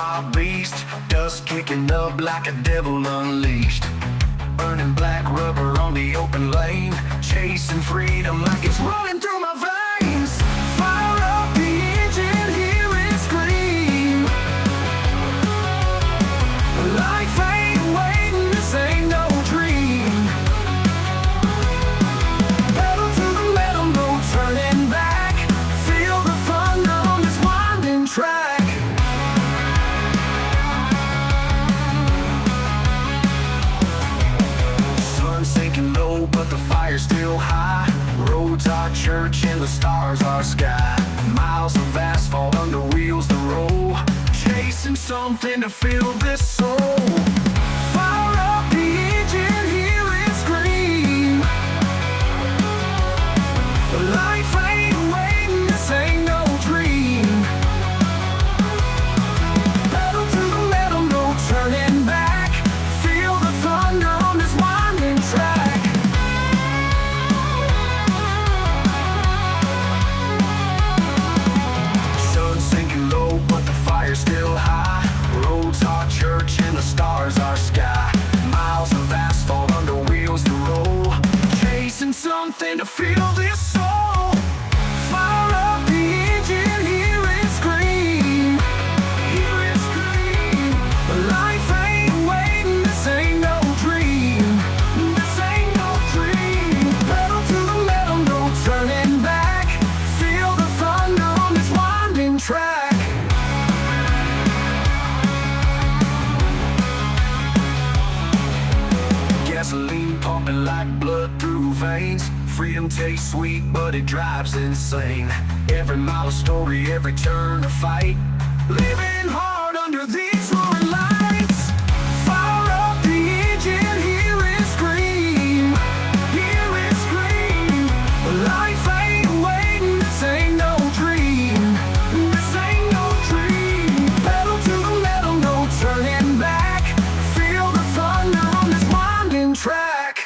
wild beast, dust kicking up like a devil unleashed. Burning black rubber on the open lane, chasing freedom like it's running through my veins. Fire up the engine, hear it scream. Life ain't waiting, this ain't no dream. Pedal to the metal, no turning back. Feel the thunder on this winding track. Sinking low, but the fire's still high. Roads are church and the stars are sky. Miles of asphalt under wheels to roll, chasing something to fill this soul. Fire up the engine, hear it scream. Life ain't waiting, this ain't no dream. Pedal to the metal, no turning back. Feel the thunder on this winding track. Sun sinking low, but the fire's still high. Roads are church and the stars are sky. Miles of asphalt under wheels to roll, chasing something to feel this soul. Fire up the engine, hear it scream. Hear it scream. Life ain't waiting, this ain't no dream. This ain't no dream. Pedal to the metal, no turning back. Feel the thunder on this winding track. Gasoline pumping like blood through veins. Freedom tastes sweet, but it drives insane. Every mile a story, every turn a fight. Living hard under these roaring lights. Fire up the engine, hear it scream. Hear it scream. Life ain't waiting, this ain't no dream. This ain't no dream. Pedal to the metal, no turning back. Feel the thunder on this winding track.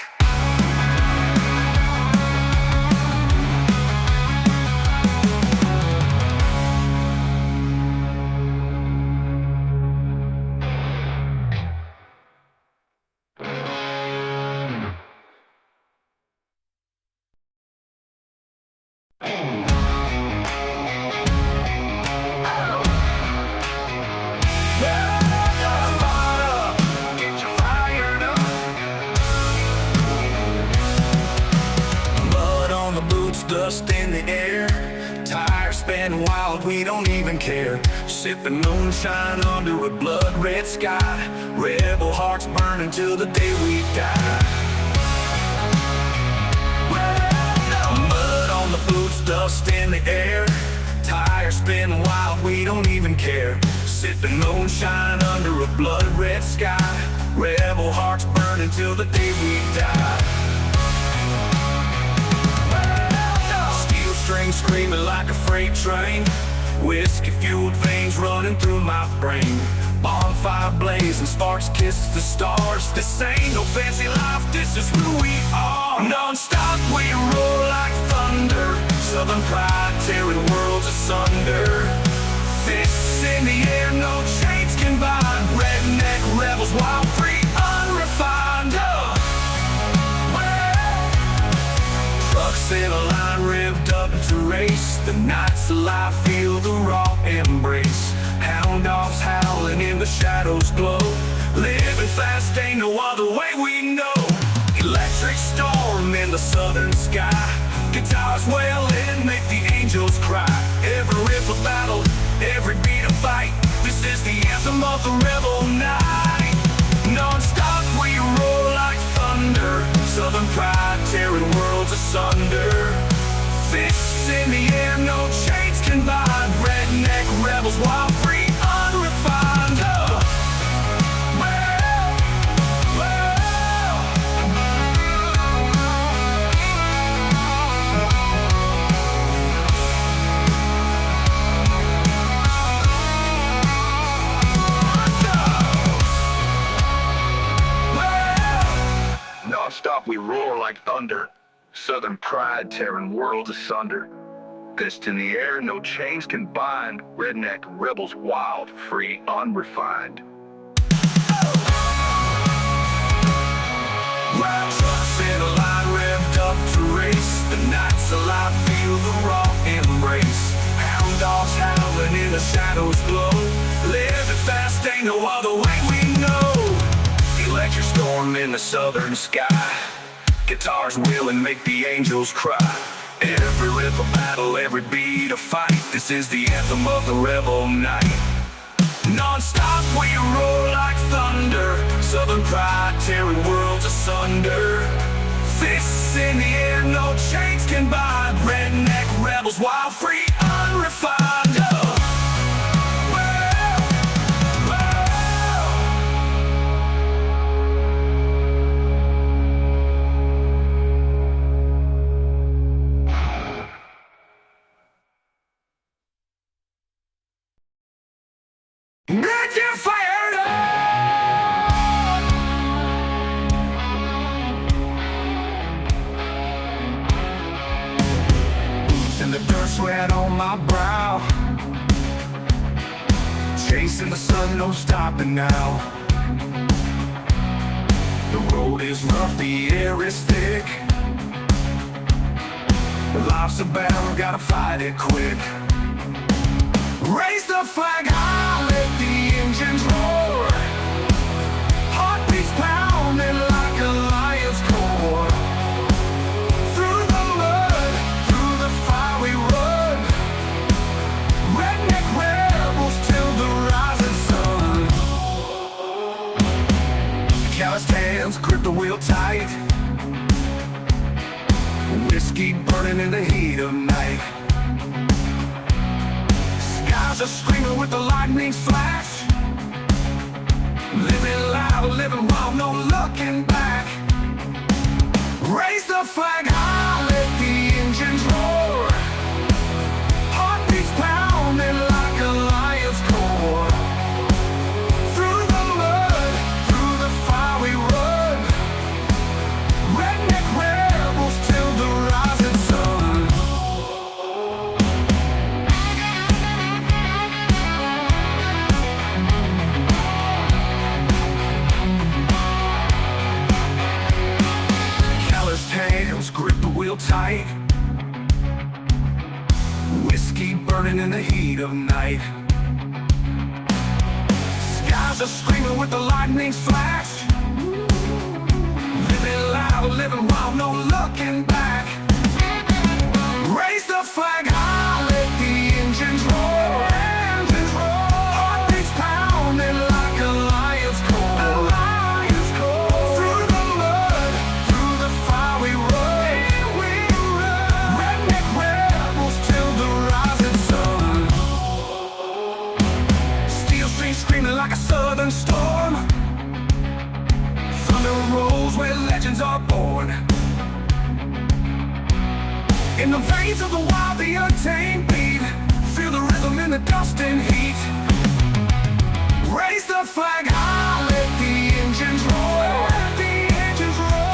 Dust in the air, tires spin wild, we don't even care. Sipping moonshine under a blood red sky. Rebel hearts burning till the day we die. Mud on the boots, dust in the air, tires spin wild, we don't even care. Sipping moonshine under a blood red sky. Rebel hearts burning till the day we die. String screaming like a freight train, whiskey fueled veins running through my brain. Bonfire blazing, sparks kiss the stars. This ain't no fancy life, this is who we are. Non-stop we roar like thunder, southern pride tearing worlds asunder. Fists in the air, no chains can bind. Redneck rebels, wild, free, unrefined. Trucks in a line revved up to race. The night's alive, feel the raw embrace. Hound dogs howling in the shadows glow. Living fast, ain't no other way we know. Electric storm in the southern sky. Guitars wailing, make the angels cry. Every riff a battle, every beat a fight. This is the anthem of the rebel night. Non-stop we roar like thunder, southern pride tearing worlds asunder. Fists in the air, no chains can bind. Redneck rebels, wild, free, unrefined. Non-stop we roar like thunder, southern pride tearing worlds asunder. Fist in the air, no chains can bind. Redneck rebels wild, free, unrefined. Loud trucks in a line revved up to race. The night's alive, feel the raw embrace. Hound dogs howling in the shadows glow. Living fast, ain't no other way we know. Electric storm in the southern sky. Guitars will and make the angels cry. Every riff a battle, every beat a fight. This is the anthem of the rebel night. Non-stop we roar like thunder. Southern pride tearing worlds asunder. Fists in the air, no chains can bind. Redneck rebels, wild, free, unrefined. Get you fired up! Boots in the dirt, sweat on my brow. Chasing the sun, no stopping now. The road is rough, the air is thick. Life's a battle, gotta fight it quick. Raise the flag high, let the engines roar. Heartbeats pounding like a lion's core. Through the mud, through the fire we run. Redneck rebels till the rising sun. Calloused hands grip the wheel tight. Whiskey burning in the heat of night. Skies are screaming with the lightning's flash. Living loud, living wild, no looking back. Raise the flag high, let the engines roar. Heartbeats pounding like a lion's core. Through the mud, through the fire we run. Redneck rebels till the rising sun. Hands grip the wheel tight. Whiskey burning in the heat of night. Skies are screaming with the lightning's flash. Living loud, living wild, no looking back. Raise the flag high, let the engines roar. Heartbeats pounding like a lion's core. Through the mud, through the fire we run. Redneck rebels till the rising sun. Steel streams screaming like a southern storm. Thunder rolls where legends are born. In the veins of the wild, the untamed beat. Feel the rhythm in the dust and heat. Raise the flag high, let the engines roar.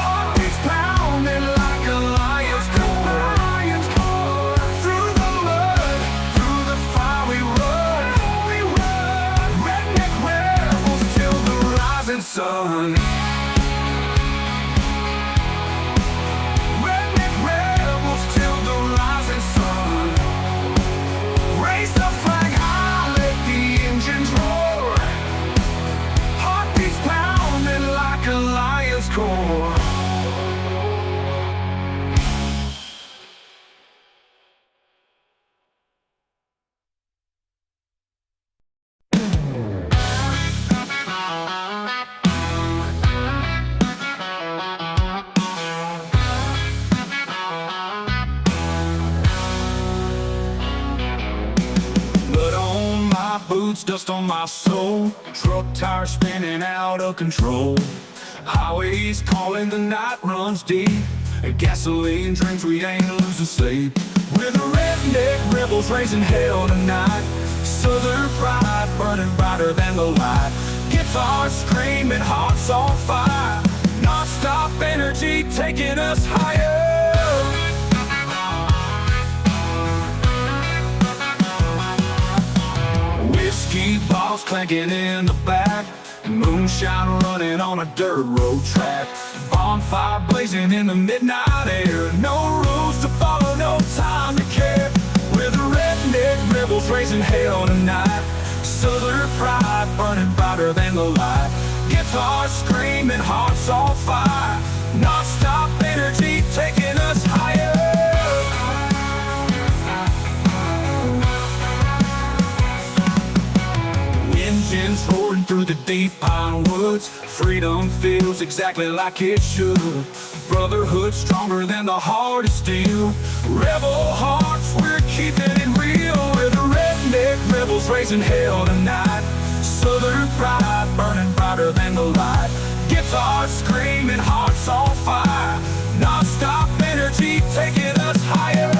Heartbeats pounding like a lion's core. Through the mud, through the fire we run. Redneck rebels till the rising sun. Redneck rebels till the rising sun. Raise the flag high, let the engines roar. Heartbeats pounding like a lion's core. Blood on my boots, dust on my soul. Truck tires spinning out of control. Highways calling, the night runs deep. Gasoline drinks, we ain't losing sleep. We're the redneck rebels raising hell tonight. Southern pride burning brighter than the light. Guitars screaming, hearts on fire. Non-stop energy taking us higher. balls clanking in the back, moonshine running on a dirt road track, bonfire blazing in the midnight air. No rules to follow, no time to care. We're the redneck rebels raising hell tonight. Southern pride burning brighter than the light. Guitars screaming, hearts on fire. Non-stop energy taking us higher. Engines roaring through the deep pine woods. Freedom feels exactly like it should. Brotherhood stronger than the hardest steel. Rebel hearts, we're keeping it real. We're the redneck rebels raising hell tonight. Southern pride burning brighter than the light. Guitars screaming, hearts on fire. Non-stop energy taking us higher.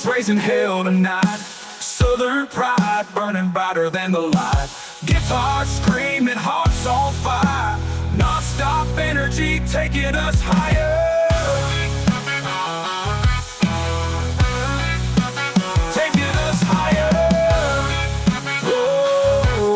Raising hell tonight. Southern pride burning brighter than the light. Guitars screaming, hearts on fire. Non-stop energy taking us higher. Taking us higher. Oh.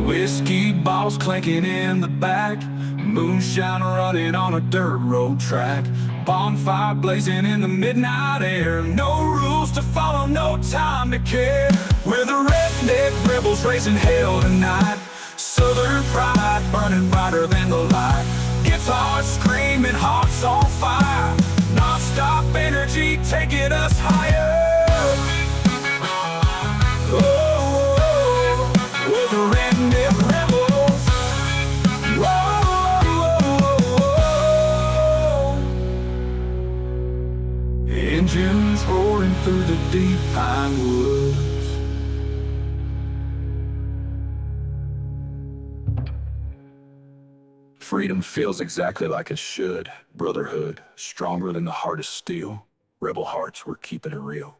Whiskey bottles clanking in the back, moonshine running on a dirt road track, bonfire blazing in the midnight air. No rules to follow, no time to care. We're the redneck rebels raising hell tonight. Southern pride burning brighter than the light. Guitars screaming, hearts on fire. Non-stop energy taking us higher. Oh, we're the redneck rebels. Engines roaring through the deep pine woods. Freedom feels exactly like it should. Brotherhood, stronger than the hardest steel. Rebel hearts, we're keeping it real.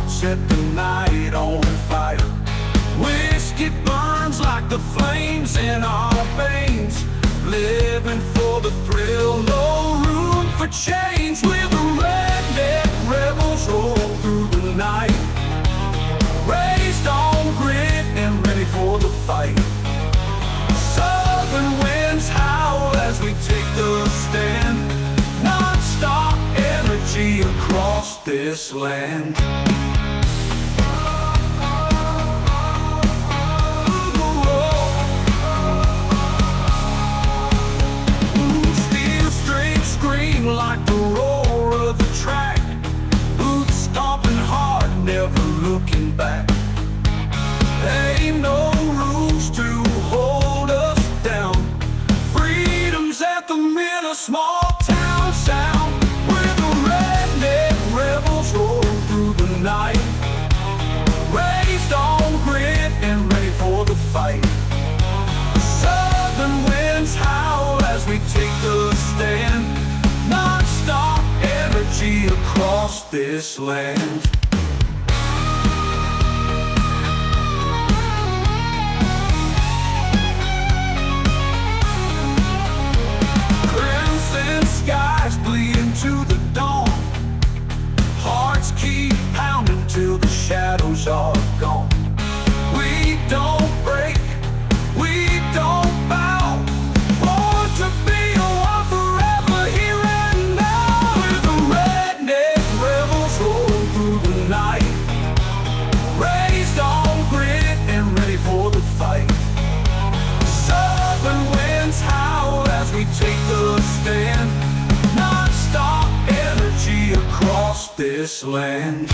Set the night on fire. Whiskey burns like the flames in our veins. Living for the thrill, no room for change. We're the redneck rebels, roll through the night. Raised on grit and ready for the fight. Southern winds howl as we take the stand. Non-stop energy across this land. Like the roar of the track, boots stomping hard, never looking back. Ain't no rules to hold us down. Freedom's anthem in a small town sound. We're the redneck rebels, roll through the night. Raised on grit and ready for the fight. Southern winds howl as we take the stand. Non-stop energy across this land. Crimson skies bleed into the dawn. Hearts keep pounding till the shadows are gone. We don't break, we don't bow. Born to be a one forever here and now. We're the redneck rebels, roll through the night. Raised on grit and ready for the fight. Southern winds howl as we take the stand. Non-stop energy across this land.